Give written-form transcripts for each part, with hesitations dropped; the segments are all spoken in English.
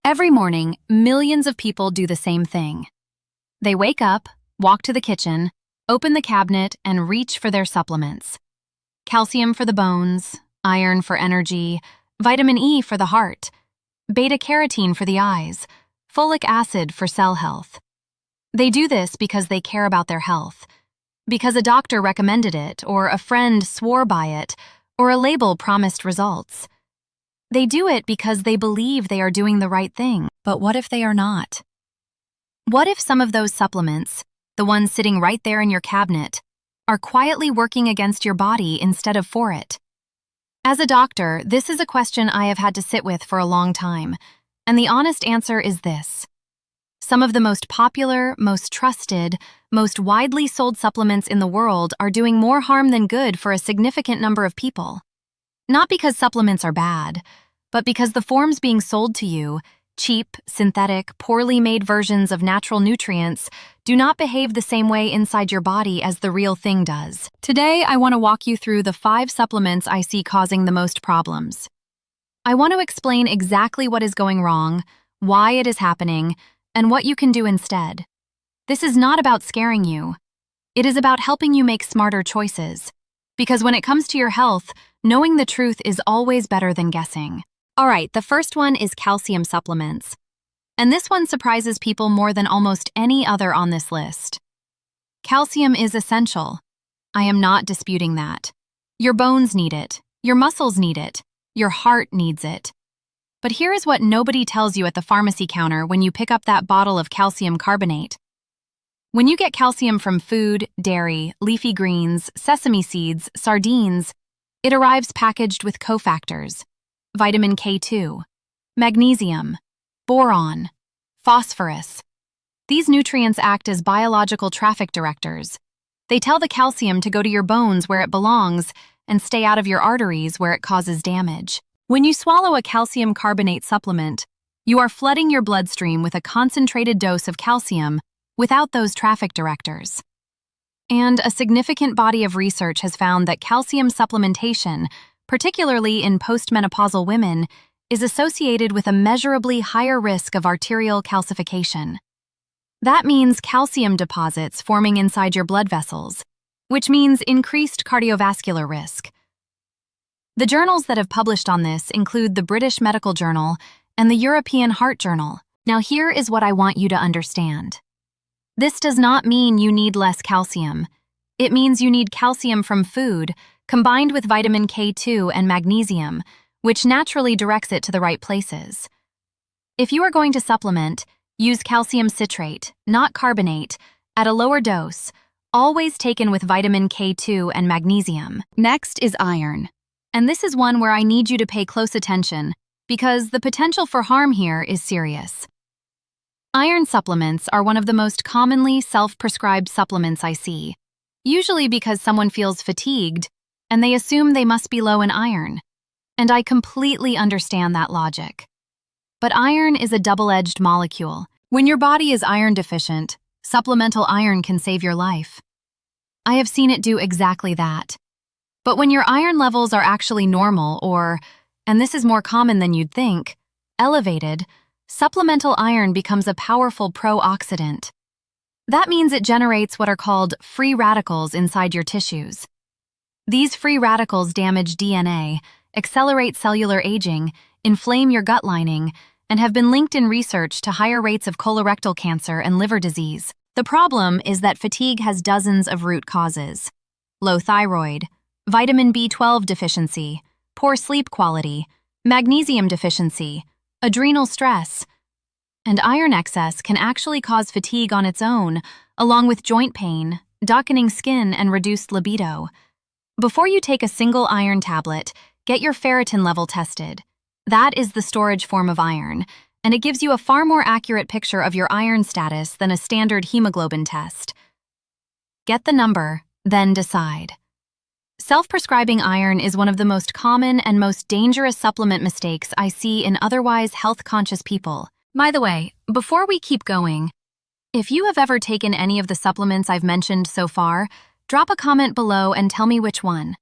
Every morning, millions of people do the same thing. They wake up, walk to the kitchen, open the cabinet, and reach for their supplements. Calcium for the bones, iron for energy, vitamin E for the heart, beta-carotene for the eyes, folic acid for cell health. They do this because they care about their health, because a doctor recommended it, or a friend swore by it, or a label promised results. They do it because they believe they are doing the right thing. But what if they are not? What if some of those supplements, the ones sitting right there in your cabinet, are quietly working against your body instead of for it? As a doctor, this is a question I have had to sit with for a long time, and the honest answer is this. Some of the most popular, most trusted, most widely sold supplements in the world are doing more harm than good for a significant number of people. Not because supplements are bad, but because the forms being sold to you, cheap, synthetic, poorly made versions of natural nutrients, do not behave the same way inside your body as the real thing does. Today, I want to walk you through the 5 supplements I see causing the most problems. I want to explain exactly what is going wrong, why it is happening, and what you can do instead. This is not about scaring you. It is about helping you make smarter choices. Because when it comes to your health, knowing the truth is always better than guessing. All right, the first one is calcium supplements. And this one surprises people more than almost any other on this list. Calcium is essential. I am not disputing that. Your bones need it. Your muscles need it. Your heart needs it. But here is what nobody tells you at the pharmacy counter when you pick up that bottle of calcium carbonate. When you get calcium from food, dairy, leafy greens, sesame seeds, sardines, it arrives packaged with cofactors: vitamin K2, magnesium, boron, phosphorus. These nutrients act as biological traffic directors. They tell the calcium to go to your bones where it belongs and stay out of your arteries where it causes damage. When you swallow a calcium carbonate supplement, you are flooding your bloodstream with a concentrated dose of calcium without those traffic directors. And a significant body of research has found that calcium supplementation, particularly in postmenopausal women, is associated with a measurably higher risk of arterial calcification. That means calcium deposits forming inside your blood vessels, which means increased cardiovascular risk. The journals that have published on this include the British Medical Journal and the European Heart Journal. Now here is what I want you to understand. This does not mean you need less calcium. It means you need calcium from food, combined with vitamin K2 and magnesium, which naturally directs it to the right places. If you are going to supplement, use calcium citrate, not carbonate, at a lower dose, always taken with vitamin K2 and magnesium. Next is iron. And this is one where I need you to pay close attention, because the potential for harm here is serious. Iron supplements are one of the most commonly self-prescribed supplements I see, usually because someone feels fatigued and they assume they must be low in iron. And I completely understand that logic. But iron is a double-edged molecule. When your body is iron deficient, supplemental iron can save your life. I have seen it do exactly that. But when your iron levels are actually normal or, and this is more common than you'd think, elevated, supplemental iron becomes a powerful pro-oxidant. That means it generates what are called free radicals inside your tissues. These free radicals damage DNA, accelerate cellular aging, inflame your gut lining, and have been linked in research to higher rates of colorectal cancer and liver disease. The problem is that fatigue has dozens of root causes: low thyroid, vitamin B12 deficiency, poor sleep quality, magnesium deficiency, adrenal stress, and iron excess can actually cause fatigue on its own, along with joint pain, darkening skin, and reduced libido. Before you take a single iron tablet, get your ferritin level tested. That is the storage form of iron, and it gives you a far more accurate picture of your iron status than a standard hemoglobin test. Get the number, then decide. Self-prescribing iron is one of the most common and most dangerous supplement mistakes I see in otherwise health-conscious people. By the way, before we keep going, if you have ever taken any of the supplements I've mentioned so far, drop a comment below and tell me which one.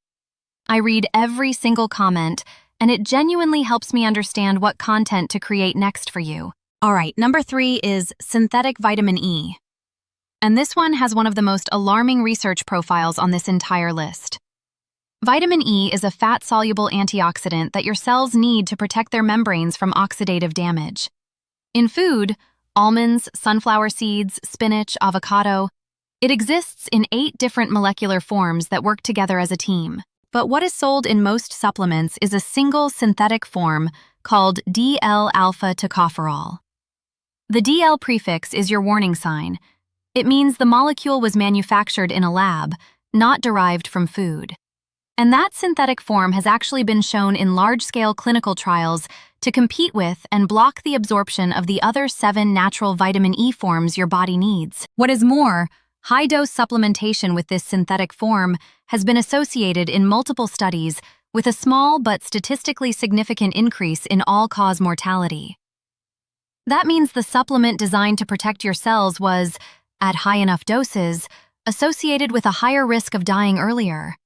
I read every single comment, and it genuinely helps me understand what content to create next for you. All right, number 3 is synthetic vitamin E. And this one has one of the most alarming research profiles on this entire list. Vitamin E is a fat-soluble antioxidant that your cells need to protect their membranes from oxidative damage. In food, almonds, sunflower seeds, spinach, avocado, it exists in 8 different molecular forms that work together as a team. But what is sold in most supplements is a single synthetic form called DL-alpha tocopherol. The DL prefix is your warning sign. It means the molecule was manufactured in a lab, not derived from food. And that synthetic form has actually been shown in large-scale clinical trials to compete with and block the absorption of the other 7 natural vitamin E forms your body needs. What is more, high-dose supplementation with this synthetic form has been associated in multiple studies with a small but statistically significant increase in all-cause mortality. That means the supplement designed to protect your cells was, at high enough doses, associated with a higher risk of dying earlier.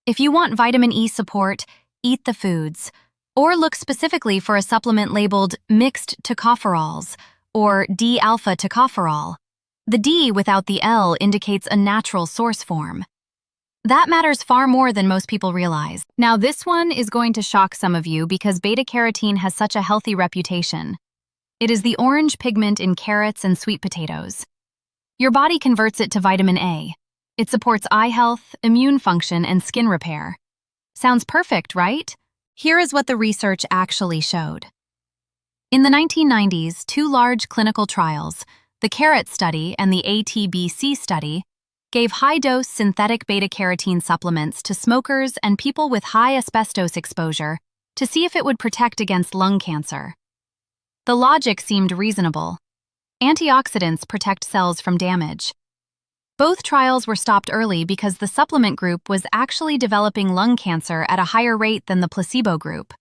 If you want vitamin E support, eat the foods, or look specifically for a supplement labeled mixed tocopherols, or D-alpha tocopherol. The D without the L indicates a natural source form. That matters far more than most people realize. Now this one is going to shock some of you because beta-carotene has such a healthy reputation. It is the orange pigment in carrots and sweet potatoes. Your body converts it to vitamin A. It supports eye health, immune function, and skin repair. Sounds perfect, right? Here is what the research actually showed. In the 1990s, 2 large clinical trials, the carrot study and the ATBC study, gave high-dose synthetic beta-carotene supplements to smokers and people with high asbestos exposure to see if it would protect against lung cancer. The logic seemed reasonable. Antioxidants protect cells from damage. Both trials were stopped early because the supplement group was actually developing lung cancer at a higher rate than the placebo group.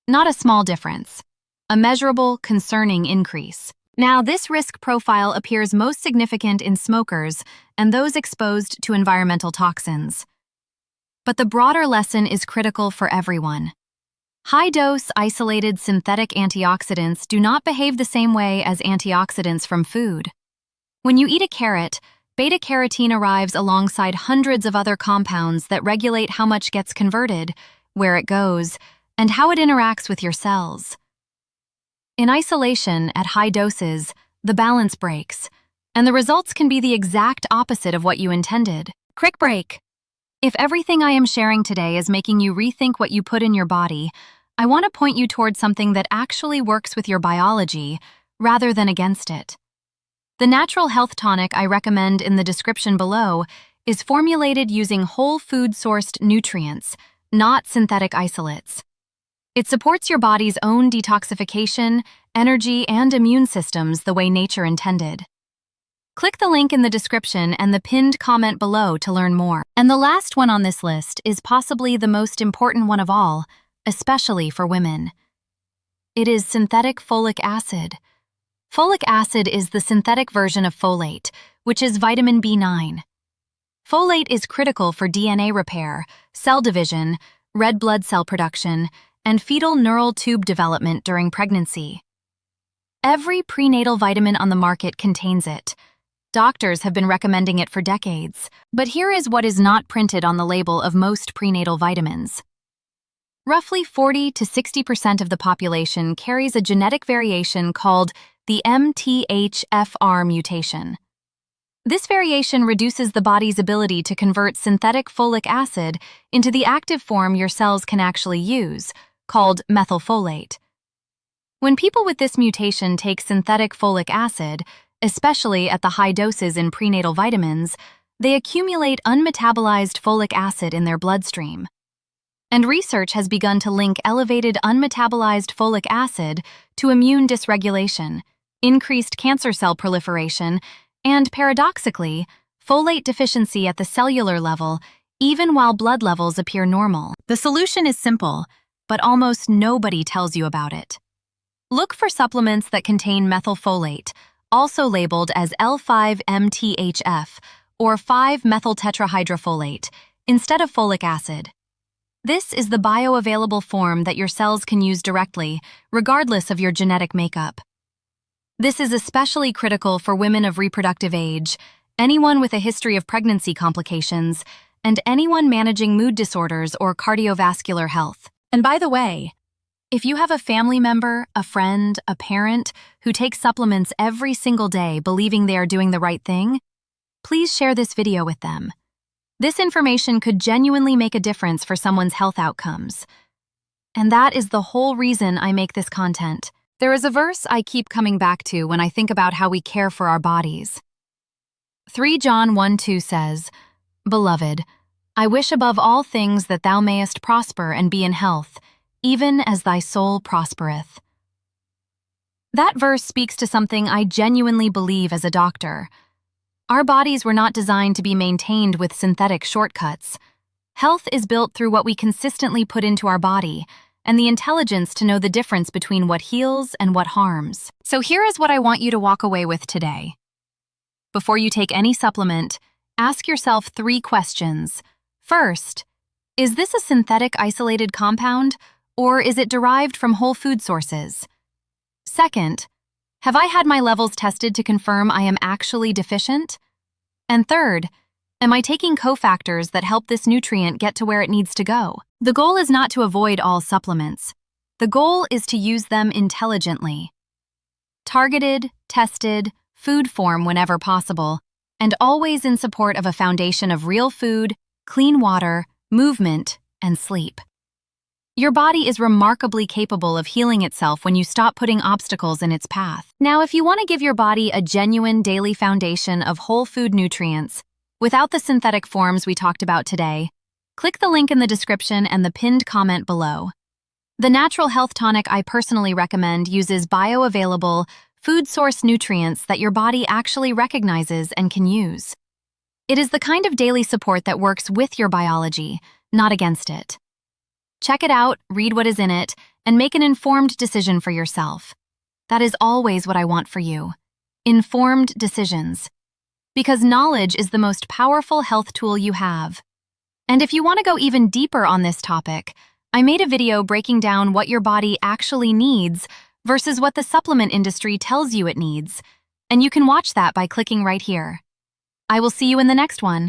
Not a small difference. A measurable, concerning increase. Now, this risk profile appears most significant in smokers and those exposed to environmental toxins. But the broader lesson is critical for everyone. High-dose, isolated synthetic antioxidants do not behave the same way as antioxidants from food. When you eat a carrot, beta-carotene arrives alongside hundreds of other compounds that regulate how much gets converted, where it goes, and how it interacts with your cells. In isolation, at high doses, the balance breaks, and the results can be the exact opposite of what you intended. Quick break! If everything I am sharing today is making you rethink what you put in your body, I want to point you towards something that actually works with your biology, rather than against it. The natural health tonic I recommend in the description below is formulated using whole food-sourced nutrients, not synthetic isolates. It supports your body's own detoxification, energy, and immune systems the way nature intended. Click the link in the description and the pinned comment below to learn more. And the last one on this list is possibly the most important one of all, especially for women. It is synthetic folic acid. Folic acid is the synthetic version of folate, which is vitamin B9. Folate is critical for DNA repair, cell division, red blood cell production, and fetal neural tube development during pregnancy. Every prenatal vitamin on the market contains it. Doctors have been recommending it for decades, but here is what is not printed on the label of most prenatal vitamins. Roughly 40 to 60% of the population carries a genetic variation called the MTHFR mutation. This variation reduces the body's ability to convert synthetic folic acid into the active form your cells can actually use, called methylfolate. When people with this mutation take synthetic folic acid, especially at the high doses in prenatal vitamins, they accumulate unmetabolized folic acid in their bloodstream. And research has begun to link elevated unmetabolized folic acid to immune dysregulation, increased cancer cell proliferation, and, paradoxically, folate deficiency at the cellular level, even while blood levels appear normal. The solution is simple, but almost nobody tells you about it. Look for supplements that contain methylfolate, also labeled as L5-MTHF or 5-methyltetrahydrofolate, instead of folic acid. This is the bioavailable form that your cells can use directly, regardless of your genetic makeup. This is especially critical for women of reproductive age, anyone with a history of pregnancy complications, and anyone managing mood disorders or cardiovascular health. And by the way, if you have a family member, a friend, a parent who takes supplements every single day believing they are doing the right thing, please share this video with them. This information could genuinely make a difference for someone's health outcomes. And that is the whole reason I make this content. There is a verse I keep coming back to when I think about how we care for our bodies. 3 John 1:2 says, "Beloved, I wish above all things that thou mayest prosper and be in health, even as thy soul prospereth." That verse speaks to something I genuinely believe as a doctor. Our bodies were not designed to be maintained with synthetic shortcuts. Health is built through what we consistently put into our body, and the intelligence to know the difference between what heals and what harms. So here is what I want you to walk away with today. Before you take any supplement, ask yourself 3 questions. First, is this a synthetic isolated compound, or is it derived from whole food sources? Second, have I had my levels tested to confirm I am actually deficient? And third, am I taking cofactors that help this nutrient get to where it needs to go? The goal is not to avoid all supplements. The goal is to use them intelligently. Targeted, tested, food form whenever possible, and always in support of a foundation of real food, clean water, movement, and sleep. Your body is remarkably capable of healing itself when you stop putting obstacles in its path. Now, if you want to give your body a genuine daily foundation of whole food nutrients, without the synthetic forms we talked about today, click the link in the description and the pinned comment below. The natural health tonic I personally recommend uses bioavailable, food source nutrients that your body actually recognizes and can use. It is the kind of daily support that works with your biology, not against it. Check it out, read what is in it, and make an informed decision for yourself. That is always what I want for you. Informed decisions. Because knowledge is the most powerful health tool you have. And if you want to go even deeper on this topic, I made a video breaking down what your body actually needs versus what the supplement industry tells you it needs. And you can watch that by clicking right here. I will see you in the next one.